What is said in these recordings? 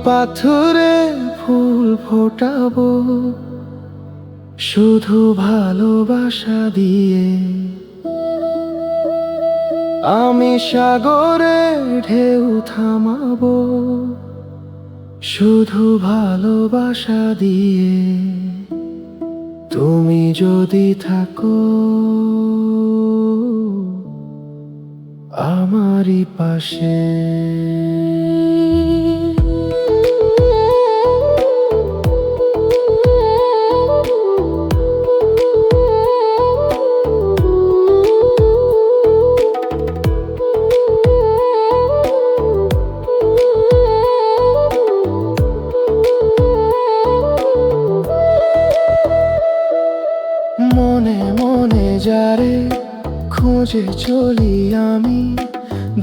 পাথরে ফুল ফোটাবো শুধু ভালোবাসা দিয়ে। আমি সাগরে ঢেউ থামাবো শুধু ভালোবাসা দিয়ে। তুমি যদি থাকো আমারই পাশে। মনে মনে যারে খুঁজে চলি আমি,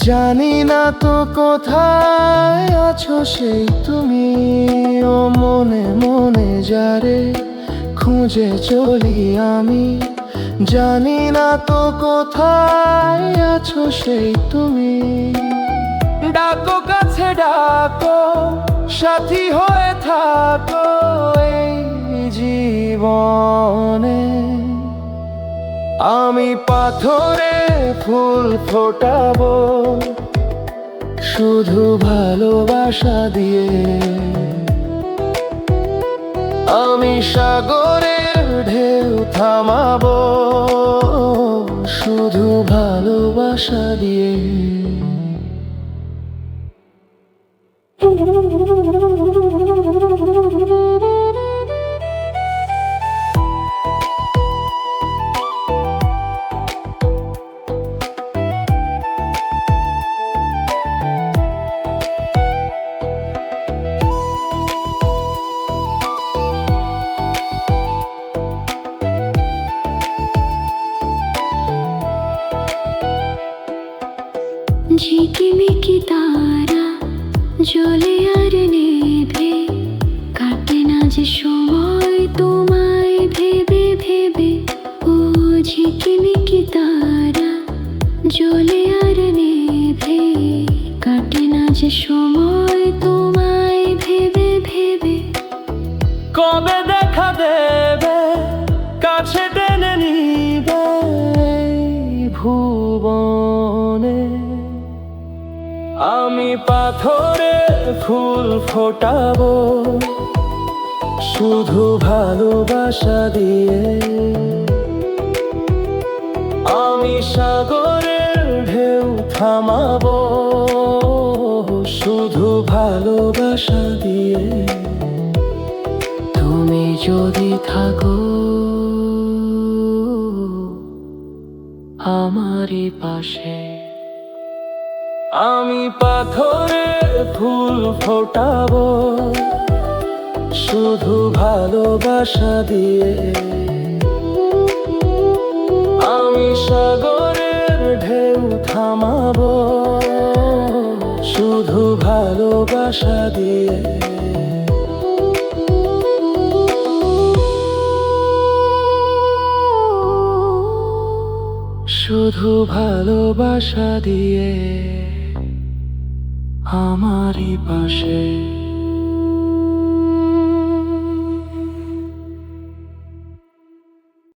জানি না তো কোথায় আছো সেই তুমি। ও মনে মনে যারে খুঁজে চলি আমি, জানি না তো কোথায় আছো সেই তুমি। ডাকো কাছে ডাকো, সাথী হয়ে থাকো এই জীবনে। আমি পাথরে ফুল ফোটাবো শুধু ভালোবাসা দিয়ে। আমি সাগরের ঢেউ থামাবো শুধু ভালোবাসা দিয়ে। ঝিকিমিকি তারা জ্বলে আর নেভে, কাটে না যে সময় তোমায় ভেবে ভেবে। ও ঝিকিমিকি তারা জ্বলে আর নেভে, কাটে না যে সময় তোমায় ভেবে ভেবে। কবে দেখা দেবে কাছে টেনে নিবে ভুবনে। আমি পাথরে ফুল ফোটাবো শুধু ভালোবাসা দিয়ে। আমি সাগরের ঢেউ থামাবো শুধু ভালোবাসা দিয়ে। তুমি যদি থাকো আমারই পাশে। আমি পাথরে ফুল ফোটাবো শুধু ভালোবাসা দিয়ে। আমি সাগরের ঢেউ থামাবো শুধু ভালোবাসা দিয়ে। শুধু ভালোবাসা দিয়ে আমারই পাশে।